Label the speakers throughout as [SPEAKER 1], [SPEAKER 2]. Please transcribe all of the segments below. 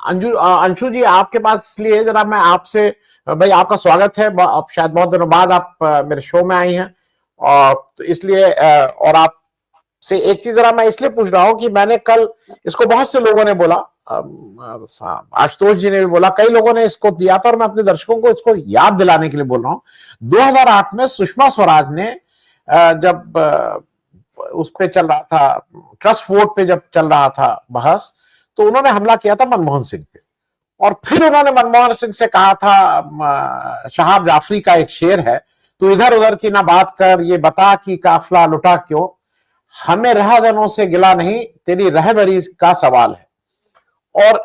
[SPEAKER 1] अंशु जी आपके पास इसलिए जरा मैं आपसे, भाई आपका स्वागत है, आप शायद बहुत दिनों बाद आप मेरे शो में आई हैं, और तो इसलिए और आप से एक चीज जरा मैं इसलिए पूछ रहा हूं कि मैंने कल इसको बहुत से लोगों ने बोला, आशुतोष जी ने भी बोला, कई लोगों ने इसको दिया था, और मैं अपने दर्शकों को इसको याद दिलाने के लिए बोल रहा हूं। 2008 में सुषमा स्वराज ने जब उस पे चल रहा था, ट्रस्ट वोट पे जब चल रहा था बहस, तो उन्होंने हमला किया था मनमोहन सिंह पे, और फिर उन्होंने मनमोहन सिंह से कहा था, शहाब जाफरी का एक शेर है, तू इधर उधर की ना बात कर, ये बता कि काफिला लुटा क्यों, हमें राहजनों से गिला नहीं, तेरी रहबरी का सवाल है। और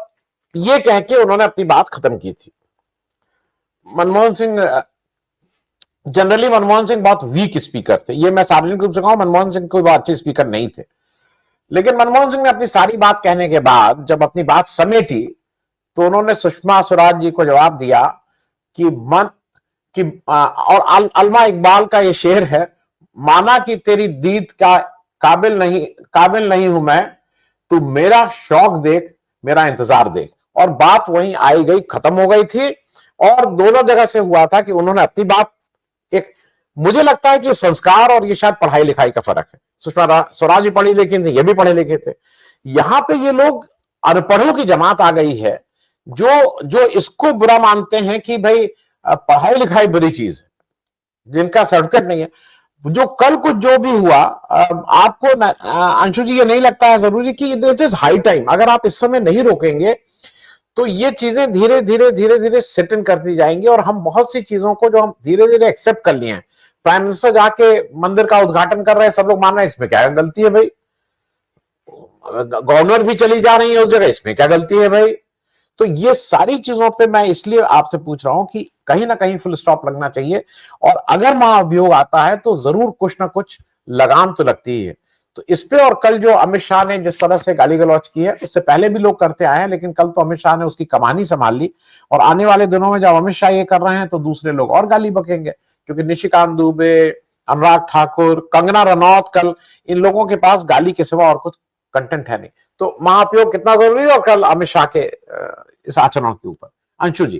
[SPEAKER 1] ये कह के उन्होंने अपनी बात खत्म की थी। मनमोहन सिंह, जनरली मनमोहन सिंह बहुत वीक स्पीकर थे, ये मैं सार्वजनिक रूप से कहूं, मनमोहन सिंह कोई बहुत अच्छे स्पीकर नहीं थे, लेकिन मनमोहन सिंह ने अपनी सारी बात कहने के बाद जब अपनी बात समेटी, तो उन्होंने सुषमा स्वराज जी को जवाब दिया कि मन कि और अलमा इकबाल का ये शेर है, माना कि तेरी दीद का काबिल नहीं हूं मैं, तू मेरा शौक देख, मेरा इंतजार देख। और बात वहीं आई गई, खत्म हो गई थी। और दोनों जगह से हुआ था कि उन्होंने अपनी बात, एक, मुझे लगता है कि संस्कार और ये शायद पढ़ाई लिखाई का फर्क है। सुषमा स्वराज भी पढ़ी लिखी थी, ये भी पढ़े लिखे थे। यहां पे ये लोग अनपढ़ों की जमात आ गई है, जो जो इसको बुरा मानते हैं कि भाई पढ़ाई लिखाई बुरी चीज है, जिनका सर्टिफिकेट नहीं है। जो कल कुछ जो भी हुआ, आपको अंशु जी ये नहीं लगता है जरूरी कि इट इज हाई टाइम, अगर आप इस समय नहीं रोकेंगे तो ये चीजें धीरे धीरे सेट इन करती जाएंगी, और हम बहुत सी चीजों को जो हम धीरे धीरे एक्सेप्ट कर लिए हैं, प्राइम मिनिस्टर जाके मंदिर का उद्घाटन कर रहे हैं, सब लोग मान रहे हैं, इसमें क्या गलती है भाई, गवर्नर भी चली जा रही है उस जगह, इसमें क्या गलती है भाई। तो ये सारी चीजों पे मैं इसलिए आपसे पूछ रहा हूं कि कहीं ना कहीं फुल स्टॉप लगना चाहिए, और अगर महाअभियोग आता है तो जरूर कुछ ना कुछ लगाम तो लगती ही है। तो इस पे, और कल जो अमित शाह ने जिस तरह से गाली गलौज की है, उससे पहले भी लोग करते आए हैं, लेकिन कल तो अमित शाह ने उसकी कमानी संभाल ली, और आने वाले दिनों में जब अमित शाह ये कर रहे हैं तो दूसरे लोग और गाली बकेंगे, क्योंकि निशिकांत दुबे, अनुराग ठाकुर, कंगना रनौत, कल इन लोगों के पास गाली के सिवा और कुछ कंटेंट है नहीं। तो महाअभियोग कितना जरूरी है, और कल अमित शाह के इस आचरण के ऊपर, अंशु जी।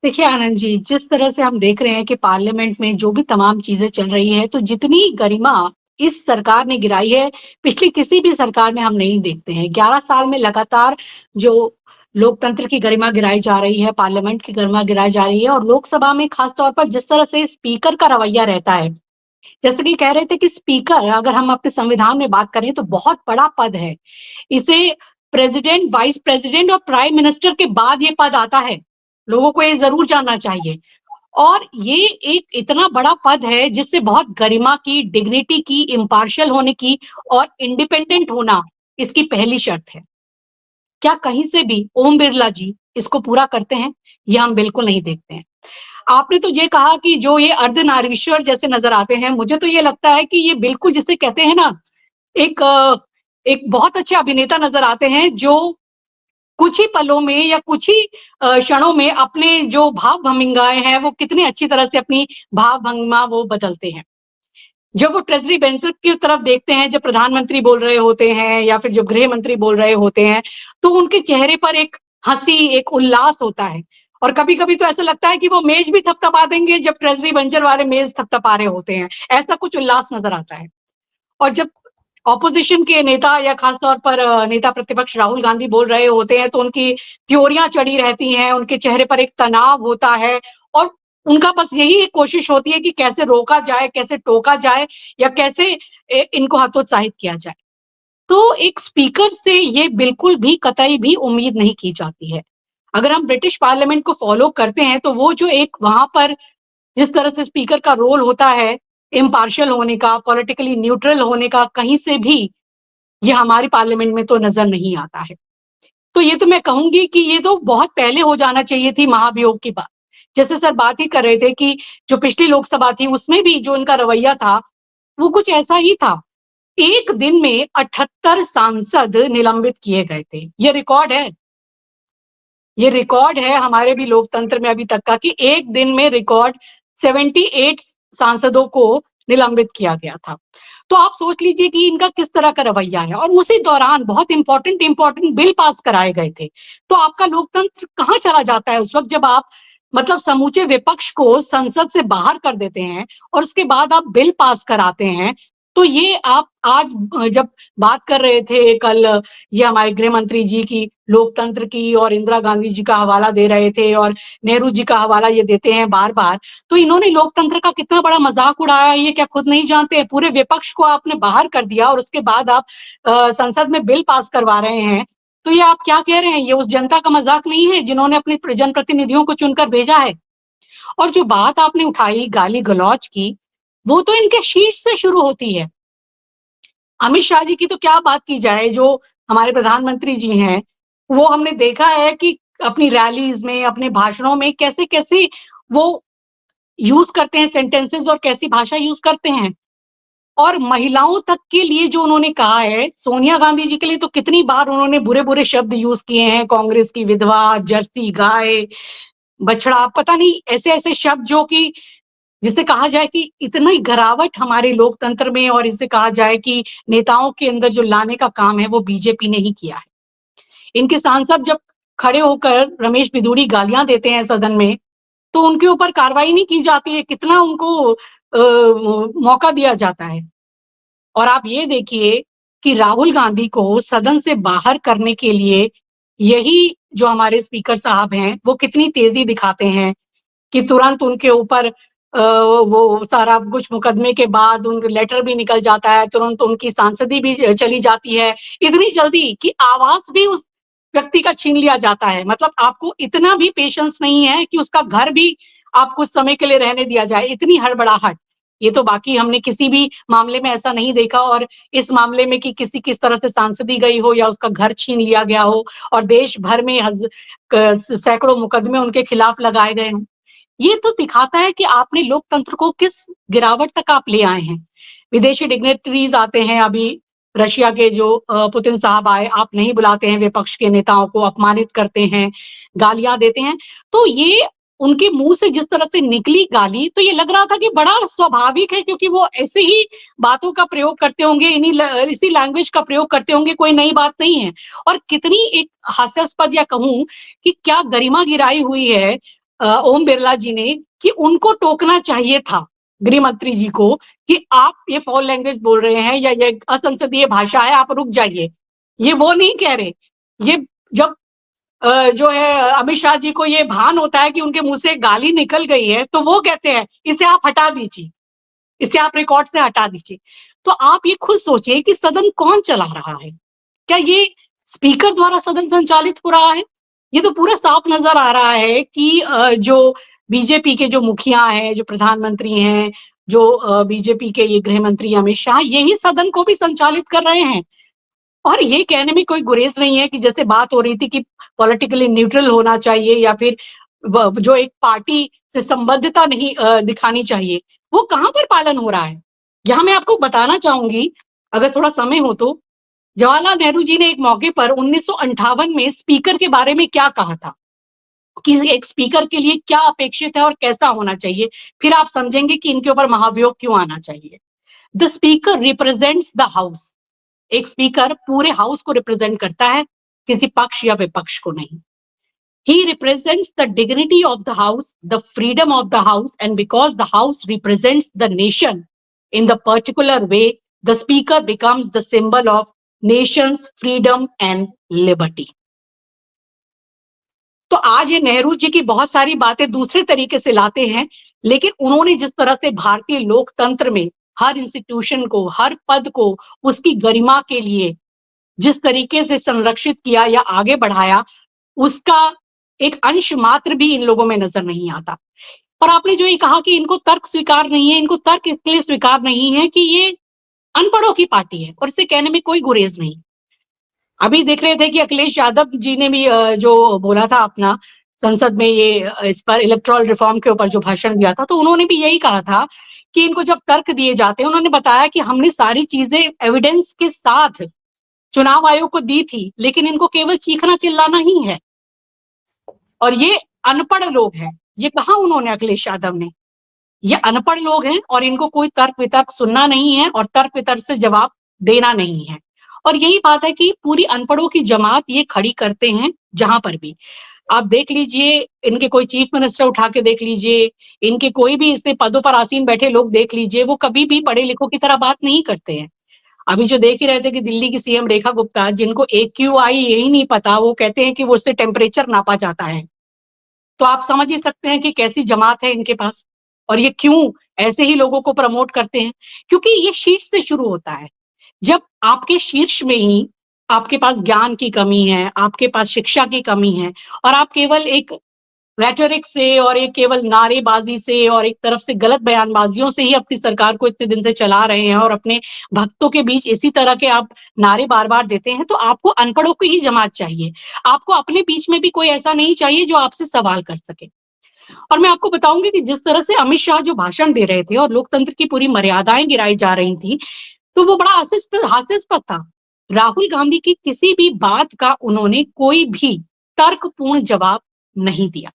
[SPEAKER 2] देखिए आनंद जी, जिस तरह से हम देख रहे हैं कि पार्लियामेंट में जो भी तमाम चीजें चल रही है, तो जितनी गरिमा इस सरकार ने गिराई है, पिछली किसी भी सरकार में हम नहीं देखते हैं। 11 साल में लगातार जो लोकतंत्र की गरिमा गिराई जा रही है, पार्लियामेंट की गरिमा गिराई जा रही है, और लोकसभा में खास तौर पर जिस तरह से स्पीकर का रवैया रहता है, जैसे कि कह रहे थे कि स्पीकर, अगर हम अपने संविधान में बात करें तो बहुत बड़ा पद है। इसे प्रेसिडेंट, वाइस प्रेसिडेंट और प्राइम मिनिस्टर के बाद ये पद आता है। लोगों को ये जरूर जानना चाहिए। और ये एक इतना बड़ा पद है जिससे बहुत गरिमा की, डिग्निटी की, इम्पार्शियल होने की और इंडिपेंडेंट होना इसकी पहली शर्त है। क्या कहीं से भी ओम बिरला जी इसको पूरा करते हैं? ये हम बिल्कुल नहीं देखते हैं। आपने तो ये कहा कि जो ये अर्धनारीश्वर जैसे नजर आते हैं, मुझे तो ये लगता है कि ये बिल्कुल जिसे कहते हैं ना, एक बहुत अच्छे अभिनेता नजर आते हैं जो कुछ ही पलों में या कुछ ही क्षणों में अपने जो भाव भंगिमाएं हैं वो कितनी अच्छी तरह से अपनी भाव भंगिमा वो बदलते हैं। जब वो ट्रेजरी बेंच की तरफ देखते हैं, जब प्रधानमंत्री बोल रहे होते हैं या फिर जब गृह मंत्री बोल रहे होते हैं, तो उनके चेहरे पर एक हंसी, एक उल्लास होता है। और कभी कभी तो ऐसा लगता है कि वो मेज भी थपथपा देंगे जब ट्रेजरी बेंचर वाले मेज थपथपा रहे होते हैं, ऐसा कुछ उल्लास नजर आता है। और जब ऑपोजिशन के नेता या खास तौर पर नेता प्रतिपक्ष राहुल गांधी बोल रहे होते हैं, तो उनकी त्योरियां चढ़ी रहती हैं, उनके चेहरे पर एक तनाव होता है, और उनका बस यही एक कोशिश होती है कि कैसे रोका जाए, कैसे टोका जाए, या कैसे इनको हतोत्साहित किया जाए। तो एक स्पीकर से ये बिल्कुल भी कतई भी उम्मीद नहीं की जाती है। अगर हम ब्रिटिश पार्लियामेंट को फॉलो करते हैं तो वो जो एक वहां पर जिस तरह से स्पीकर का रोल होता है, इम्पार्शियल होने का, पॉलिटिकली न्यूट्रल होने का, कहीं से भी ये हमारी पार्लियामेंट में तो नजर नहीं आता है। तो ये तो मैं कहूंगी कि ये तो बहुत पहले हो जाना चाहिए थी महाभियोग की बात। जैसे सर बात ही कर रहे थे कि जो पिछली लोकसभा थी उसमें भी जो इनका रवैया था वो कुछ ऐसा ही था। एक दिन में 78 सांसद निलंबित किए गए थे। ये रिकॉर्ड है, ये रिकॉर्ड है हमारे भी लोकतंत्र में अभी तक का, कि एक दिन में रिकॉर्ड 78 सांसदों को निलंबित किया गया था। तो आप सोच लीजिए कि इनका किस तरह का रवैया है, और उसी दौरान बहुत इंपॉर्टेंट बिल पास कराए गए थे। तो आपका लोकतंत्र कहाँ चला जाता है उस वक्त, जब आप मतलब समूचे विपक्ष को संसद से बाहर कर देते हैं और उसके बाद आप बिल पास कराते हैं। तो ये आप आज जब बात कर रहे थे कल, ये हमारे गृह मंत्री जी की लोकतंत्र की, और इंदिरा गांधी जी का हवाला दे रहे थे और नेहरू जी का हवाला ये देते हैं बार बार, तो इन्होंने लोकतंत्र का कितना बड़ा मजाक उड़ाया, ये क्या खुद नहीं जानते? पूरे विपक्ष को आपने बाहर कर दिया और उसके बाद आप संसद में बिल पास करवा रहे हैं। तो ये आप क्या कह रहे हैं? ये उस जनता का मजाक नहीं है जिन्होंने अपने जनप्रतिनिधियों को चुनकर भेजा है? और जो बात आपने उठाई गाली गलौज की, वो तो इनके शीर्ष से शुरू होती है। अमित शाह जी की तो क्या बात की जाए, जो हमारे प्रधानमंत्री जी हैं, वो हमने देखा है कि अपनी रैलीज में, अपने भाषणों में कैसे-कैसे वो यूज करते हैं सेंटेंसेस और कैसी भाषा यूज करते हैं। और महिलाओं तक के लिए जो उन्होंने कहा है, सोनिया गांधी जी के लिए तो कितनी बार उन्होंने बुरे-बुरे शब्द यूज किए हैं, कांग्रेस की विधवा, जर्सी गाय, बछड़ा, पता नहीं ऐसे-ऐसे शब्द जो कि जिसे कहा जाए कि इतनी गिरावट हमारे लोकतंत्र में, और इसे कहा जाए कि नेताओं के अंदर जो लाने का काम है वो बीजेपी ने ही किया है। इनके सांसद जब खड़े होकर रमेश बिधूड़ी गालियां देते हैं सदन में, तो उनके ऊपर कार्रवाई नहीं की जाती है, कितना उनको मौका दिया जाता है। और आप ये देखिए कि राहुल गांधी को सदन से बाहर करने के लिए यही जो हमारे स्पीकर साहब हैं, वो कितनी तेजी दिखाते हैं कि तुरंत उनके ऊपर वो सारा कुछ मुकदमे के बाद उन लेटर भी निकल जाता है, तुरंत उनकी सांसदी भी चली जाती है, इतनी जल्दी कि आवास भी उस व्यक्ति का छीन लिया जाता है। मतलब आपको इतना भी पेशेंस नहीं है कि उसका घर भी आप कुछ समय के लिए रहने दिया जाए, इतनी हड़बड़ाहट। ये तो बाकी हमने किसी भी मामले में ऐसा नहीं देखा, और इस मामले में कि किसी किस तरह से सांसदी गई हो या उसका घर छीन लिया गया हो और देश भर में सैकड़ों मुकदमे उनके खिलाफ लगाए गए हों। ये तो दिखाता है कि आपने लोकतंत्र को किस गिरावट तक आप ले आए हैं। विदेशी डिग्नेटरीज आते हैं, अभी रशिया के जो पुतिन साहब आए, आप नहीं बुलाते हैं विपक्ष के नेताओं को, अपमानित करते हैं, गालियां देते हैं। तो ये उनके मुंह से जिस तरह से निकली गाली, तो ये लग रहा था कि बड़ा स्वाभाविक है, क्योंकि वो ऐसे ही बातों का प्रयोग करते होंगे, इसी लैंग्वेज का प्रयोग करते होंगे, कोई नई बात नहीं है। और कितनी एक हास्यास्पद, या कहूं कि क्या गरिमा गिराई हुई है ओम बिरला जी ने, कि उनको टोकना चाहिए था गृह मंत्री जी को कि आप ये फाउल लैंग्वेज बोल रहे हैं या ये असंसदीय भाषा है, आप रुक जाइए। ये वो नहीं कह रहे। ये जब जो है अमित शाह जी को ये भान होता है कि उनके मुंह से गाली निकल गई है, तो वो कहते हैं इसे आप हटा दीजिए, इसे आप रिकॉर्ड से हटा दीजिए। तो आप ये खुद सोचिए कि सदन कौन चला रहा है? क्या ये स्पीकर द्वारा सदन संचालित हो रहा है? ये तो पूरा साफ नजर आ रहा है कि जो बीजेपी के जो मुखिया हैं, जो प्रधानमंत्री हैं, जो बीजेपी के ये गृह मंत्री अमित शाह, यही सदन को भी संचालित कर रहे हैं। और ये कहने में कोई गुरेज नहीं है कि जैसे बात हो रही थी कि पॉलिटिकली न्यूट्रल होना चाहिए, या फिर जो एक पार्टी से संबद्धता नहीं दिखानी चाहिए, वो कहाँ पर पालन हो रहा है? यहाँ मैं आपको बताना चाहूंगी, अगर थोड़ा समय हो तो, जवाहरलाल नेहरू जी ने एक मौके पर 1958 में स्पीकर के बारे में क्या कहा था कि एक स्पीकर के लिए क्या अपेक्षित है और कैसा होना चाहिए। फिर आप समझेंगे कि इनके ऊपर महाभियोग क्यों आना चाहिए। The speaker represents the house. एक स्पीकर पूरे हाउस को रिप्रेजेंट करता है, किसी पक्ष या विपक्ष को नहीं। He represents the dignity of the house, the freedom of the house, and because the house represents the nation in the particular way, the speaker becomes the symbol of nation's freedom and liberty. तो आज ये नेहरू जी की बहुत सारी बातें दूसरे तरीके से लाते हैं, लेकिन उन्होंने जिस तरह से भारतीय लोकतंत्र में हर इंस्टीट्यूशन को, हर पद को उसकी गरिमा के लिए जिस तरीके से संरक्षित किया या आगे बढ़ाया, उसका एक अंश मात्र भी इन लोगों में नजर नहीं आता। और आपने जो ये कहा कि इनको तर्क स्वीकार नहीं है, इनको तर्क इसलिए स्वीकार नहीं है कि ये अनपढ़ों की पार्टी है, और इसे कहने में कोई गुरेज नहीं। अभी देख रहे थे कि अखिलेश यादव जी ने भी जो बोला था अपना संसद में, ये इस पर इलेक्टोरल रिफॉर्म के ऊपर जो भाषण दिया था, तो उन्होंने भी यही कहा था कि इनको जब तर्क दिए जाते हैं, उन्होंने बताया कि हमने सारी चीजें एविडेंस के साथ चुनाव आयोग को दी थी, लेकिन इनको केवल चीखना चिल्लाना ही है, और ये अनपढ़ लोग हैं। ये कहा उन्होंने, अखिलेश यादव ने, ये अनपढ़ लोग हैं और इनको कोई तर्क वितर्क सुनना नहीं है और तर्क वितर्क से जवाब देना नहीं है। और यही बात है कि पूरी अनपढ़ों की जमात ये खड़ी करते हैं जहां पर भी। आप देख लीजिए, इनके कोई चीफ मिनिस्टर उठा के देख लीजिए, इनके कोई भी इससे पदों पर आसीन बैठे लोग देख लीजिए, वो कभी भी पढ़े लिखों की तरह बात नहीं करते हैं। अभी जो देख ही रहे थे कि दिल्ली की सीएम रेखा गुप्ता, जिनको एक्यूआई यही नहीं पता, वो कहते हैं कि वो उससे टेम्परेचर नापा जाता है। तो आप समझ ही सकते हैं कि कैसी जमात है इनके पास और ये क्यों ऐसे ही लोगों को प्रमोट करते हैं, क्योंकि ये शीर्ष से शुरू होता है। जब आपके शीर्ष में ही आपके पास ज्ञान की कमी है, आपके पास शिक्षा की कमी है और आप केवल एक रेटोरिक से और एक केवल नारेबाजी से और एक तरफ से गलत बयानबाजियों से ही अपनी सरकार को इतने दिन से चला रहे हैं और अपने भक्तों के बीच इसी तरह के आप नारे बार-बार देते हैं, तो आपको अनपढ़ों की ही जमात चाहिए। आपको अपने बीच में भी कोई ऐसा नहीं चाहिए जो आपसे सवाल कर सके। और मैं आपको बताऊँगी कि जिस तरह से अमित शाह जो भाषण दे रहे थे और लोकतंत्र की पूरी मर्यादाएँ गिराई जा रही थी, तो वो बड़ा हास्यास्पद था। राहुल गांधी की किसी भी बात का उन्होंने कोई भी तर्कपूर्ण जवाब नहीं दिया।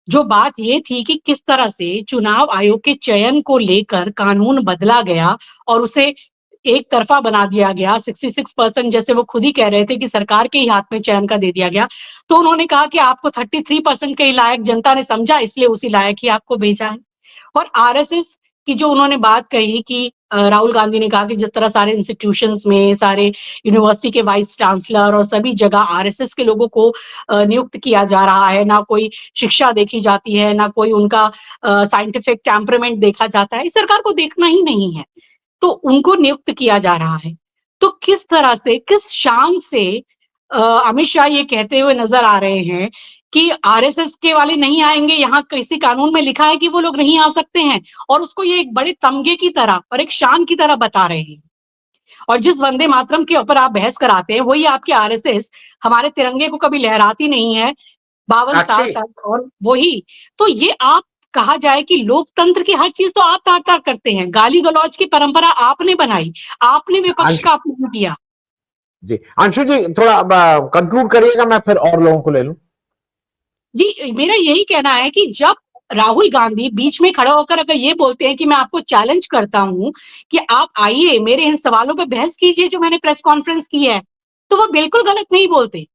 [SPEAKER 2] जो बात ये थी कि किस तरह से चुनाव आयोग के चयन को लेकर कानून बदला गया और उसे एक तरफा बना दिया गया, 66% जैसे वो खुद ही कह रहे थे कि सरकार के ही हाथ में चयन का दे दिया गया। तो उन्होंने कहा कि आपको 33% के ही लायक जनता ने समझा, इसलिए उसी लायक ही आपको भेजा है। और आरएसएस की जो उन्होंने बात कही कि राहुल गांधी ने कहा कि जिस तरह सारे इंस्टीट्यूशंस में, सारे यूनिवर्सिटी के वाइस चांसलर और सभी जगह आरएसएस के लोगों को नियुक्त किया जा रहा है, ना कोई शिक्षा देखी जाती है, ना कोई उनका साइंटिफिक टेम्परामेंट देखा जाता है, इस सरकार को देखना ही नहीं है, तो उनको नियुक्त किया जा रहा है। तो किस तरह से, किस शान से अमित शाह ये कहते हुए नज़र आ रहे हैं कि आरएसएस के वाले नहीं आएँगे, यहाँ किसी कानून में लिखा है कि वो लोग नहीं आ सकते हैं और उसको ये एक बड़े तमगे की तरह और एक शान की तरह बता रहे हैं। और जिस वंदे मातरम के ऊपर आप बहस कराते हैं, वही आपकी आरएसएस हमारे तिरंगे को कभी लहराती नहीं है, 52 साल
[SPEAKER 1] साक्षी,
[SPEAKER 2] तक। और वही, तो ये आप कहा जाए कि लोकतंत्र की हर चीज़ तो आप तार-तार करते हैं, गाली-गलौज की परंपरा आपने बनाई, आपने विपक्ष
[SPEAKER 1] अंशु
[SPEAKER 2] का अपमान किया।
[SPEAKER 1] जी, अंशु जी थोड़ा कंक्लूड करिएगा, मैं फिर और लोगों को ले लूं।
[SPEAKER 2] जी, मेरा यही कहना है कि जब राहुल गांधी बीच में खड़ा होकर अगर ये बोलते हैं कि मैं आपको चैलेंज करता हूँ कि आप आइए मेरे इन सवालों पे बहस कीजिए जो मैंने प्रेस कॉन्फ्रेंस की है, तो वो बिल्कुल गलत नहीं बोलते।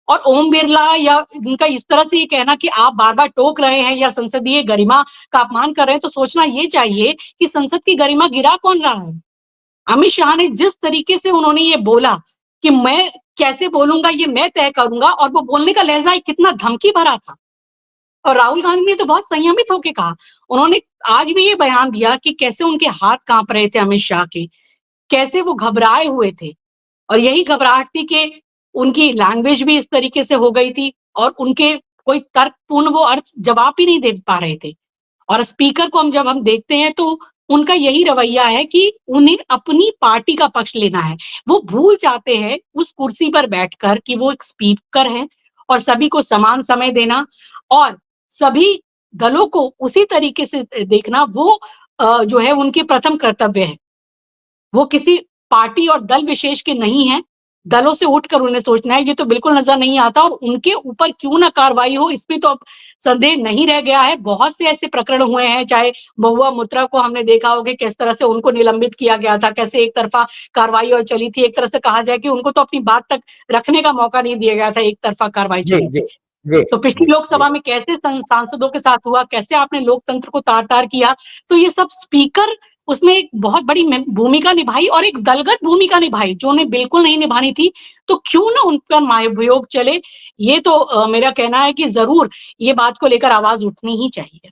[SPEAKER 2] और ओम बिरला या इनका इस तरह से ये कहना कि आप बार-बार टोक रहे हैं या संसदीय गरिमा का अपमान कर रहे हैं, तो सोचना ये चाहिए कि संसद की गरिमा गिरा कौन रहा है? अमित शाह ने जिस तरीके से उन्होंने ये बोला कि मैं कैसे बोलूँगा ये मैं तय करूँगा, और वो बोलने का लहज़ा कितना धमकी भरा था। और राहुल गांधी ने तो बहुत संयमित होके कहा। उन्होंने आज भी ये बयान दिया कि कैसे उनके हाथ काँप रहे थे अमित शाह के, कैसे वो घबराए हुए थे। और यही घबराहट थी कि उनकी लैंग्वेज भी इस तरीके से हो गई थी और उनके कोई तर्कपूर्ण वो अर्थ जवाब ही नहीं दे पा रहे थे। और स्पीकर को जब हम देखते हैं तो उनका यही रवैया है कि उन्हें अपनी पार्टी का पक्ष लेना है। वो भूल जाते हैं उस कुर्सी पर बैठकर कि वो एक स्पीकर हैं और सभी को समान समय देना और सभी दलों को उसी तरीके से देखना, वो जो है उनके प्रथम कर्तव्य है। वो किसी पार्टी और दल विशेष के नहीं हैं, दलों से उठकर उन्हें सोचना है, ये तो बिल्कुल नज़र नहीं आता। और उनके ऊपर क्यों ना कार्रवाई हो, इसमें तो अब संदेह नहीं रह गया है। बहुत से ऐसे प्रकरण हुए हैं, चाहे महुआ मोइत्रा को हमने देखा होगा किस तरह से उनको निलंबित किया गया था, कैसे एक तरफ़ा कार्रवाई और चली थी। एक तरह से कहा जाए कि उनको तो अपनी बात तक रखने का मौका नहीं दिया गया था, एक तरफ़ा कार्रवाई
[SPEAKER 1] जी
[SPEAKER 2] चली
[SPEAKER 1] जी
[SPEAKER 2] थी।
[SPEAKER 1] जी
[SPEAKER 2] तो पिछली
[SPEAKER 1] जी जी
[SPEAKER 2] लोकसभा में कैसे सांसदों के साथ हुआ, कैसे आपने लोकतंत्र को तार-तार किया, तो ये सब स्पीकर उसमें एक बहुत बड़ी भूमिका निभाई और एक दलगत भूमिका निभाई, जो उन्हें बिल्कुल नहीं निभानी थी। तो क्यों ना उन पर महाभियोग चले, ये तो मेरा कहना है कि ज़रूर ये बात को लेकर आवाज़ उठनी ही चाहिए।